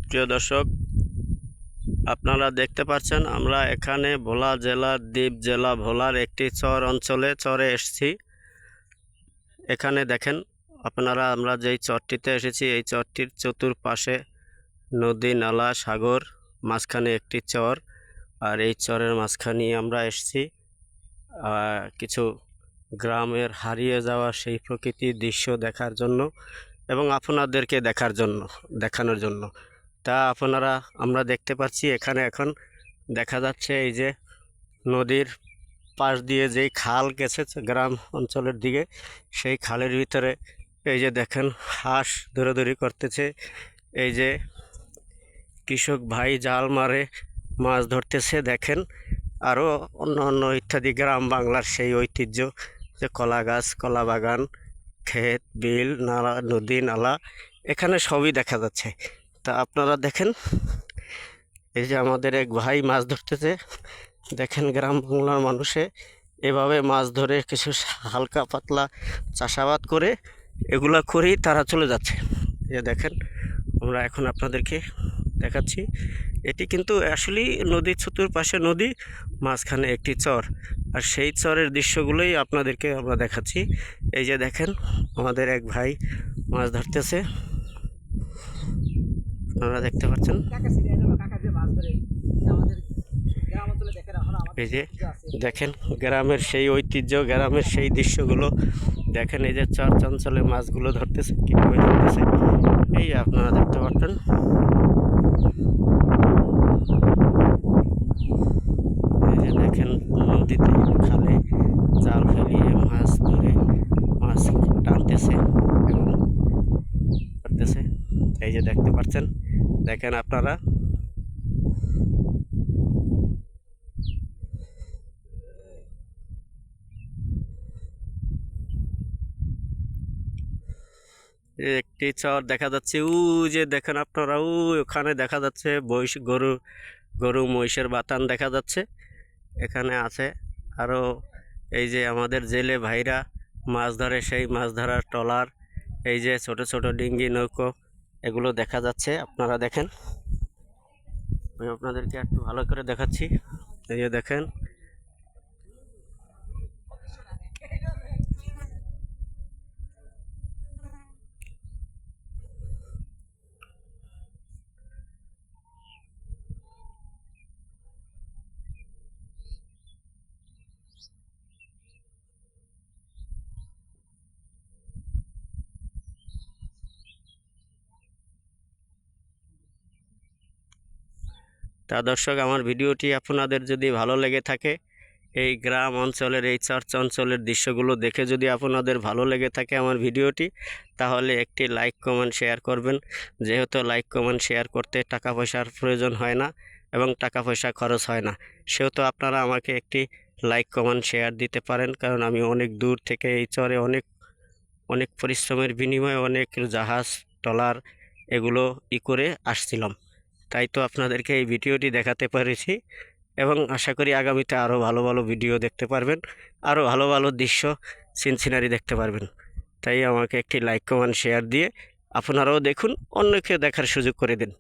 প্রিয় দর্শক, আপনারা দেখতে পাচ্ছেন আমরা এখানে ভোলা জেলার দ্বীপ জেলা ভোলার একটি চরে এসেছি। এখানে দেখেন আপনারা, আমরা যেই চরটিতে এসেছি এই চরটির চতুর্পাশে নদী, নালা, সাগর, মাঝখানে একটি চর। আর এই চরের মাঝখানে আমরা এসেছি কিছু গ্রামের হারিয়ে যাওয়া সেই প্রকৃতির দৃশ্য দেখার জন্য এবং আপনাদেরকে দেখানোর জন্য। তা আমরা দেখতে পাচ্ছি এখানে এখন দেখা যাচ্ছে এই যে নদীর পাশ দিয়ে যেই খাল গেছে গ্রাম অঞ্চলের দিকে, সেই খালের ভিতরে এই যে দেখেন হাঁস দৌড়াদৌড়ি করতেছে। এই যে কৃষক ভাই জাল মারে মাছ ধরতেছে দেখেন। আরও অন্য ইত্যাদি গ্রাম বাংলার সেই ঐতিহ্য, যে কলা গাছ, কলা বাগান, ক্ষেত, বিল, নালা, নদী, নালা, এখানে সবই দেখা যাচ্ছে। তা আপনারা দেখেন এই যে আমাদের এক ভাই মাছ ধরতেছে দেখেন। গ্রাম বাংলার মানুষে এভাবে মাছ ধরে কিছু হালকা পাতলা চাষাবাদ করে এগুলা করেই তারা চলে যাচ্ছে। এই দেখেন আমরা এখন আপনাদেরকে দেখাচ্ছি, এটি কিন্তু আসলেই নদীর চতুর্পাশে নদী, মাঝখানে একটি চর। আর সেই চরের দৃশ্যগুলোই আপনাদেরকে আমরা দেখাচ্ছি। এই যে দেখেন আমাদের এক ভাই মাছ ধরতেছে, আপনারা দেখতে পাচ্ছেন। এই যে দেখেন গ্রামের সেই ঐতিহ্য, গ্রামের সেই দৃশ্যগুলো দেখেন। এই যে চর চঞ্চলে মাছগুলো ধরতেছে, কীভাবে ধরতেছে এই আপনারা দেখতে পাচ্ছেন। এই যে দেখেন নদীতে, খালে জাল ফেলিয়ে মাছ ধরে মাছ টানতেছে এবং করতেছে। এই যে দেখতে পাচ্ছেন, দেখেন আপনারা। একটি চর দেখা যাচ্ছে, যে দেখেন আপনারা, ওখানে দেখা যাচ্ছে গরু মহিষের বাতান দেখা যাচ্ছে এখানে আছে। আরও এই যে আমাদের জেলে ভাইরা মাছ ধরে, সেই মাছ ধরার ট্রলার, এই যে ছোট ছোট ডিঙ্গি, নৌকো, এগুলো দেখা যাচ্ছে। আপনারা দেখেন, আমি আপনাদেরকে একটু ভালো করে দেখাচ্ছি। এই যে দেখেন তা দর্শক, আমার ভিডিওটি আপনাদের যদি ভালো লেগে থাকে, এই গ্রাম অঞ্চলের, এই চার্চ অঞ্চলের দৃশ্যগুলো দেখে যদি আপনাদের ভালো লেগে থাকে আমার ভিডিওটি, তাহলে একটি লাইক, কমেন্ট, শেয়ার করবেন। যেহেতু লাইক, কমেন্ট, শেয়ার করতে টাকা পয়সার প্রয়োজন হয় না এবং টাকা পয়সা খরচ হয় না, সেহেতু আপনারা আমাকে একটি লাইক, কমেন্ট, শেয়ার দিতে পারেন। কারণ আমি অনেক দূর থেকে এই চরে অনেক পরিশ্রমের বিনিময়ে অনেক জাহাজ, ট্রলার এগুলো করে আসছিলাম। তাই তো আপনাদেরকে এই ভিডিওটি দেখাতে পেরেছি এবং আশা করি আগামীতে আরও ভালো ভালো ভিডিও দেখতে পারবেন, আরও ভালো ভালো দৃশ্য, সিনারি দেখতে পারবেন। তাই আমাকে একটি লাইক, কমেন্ট, শেয়ার দিয়ে আপনারাও দেখুন, অন্যকে দেখার সুযোগ করে দিন।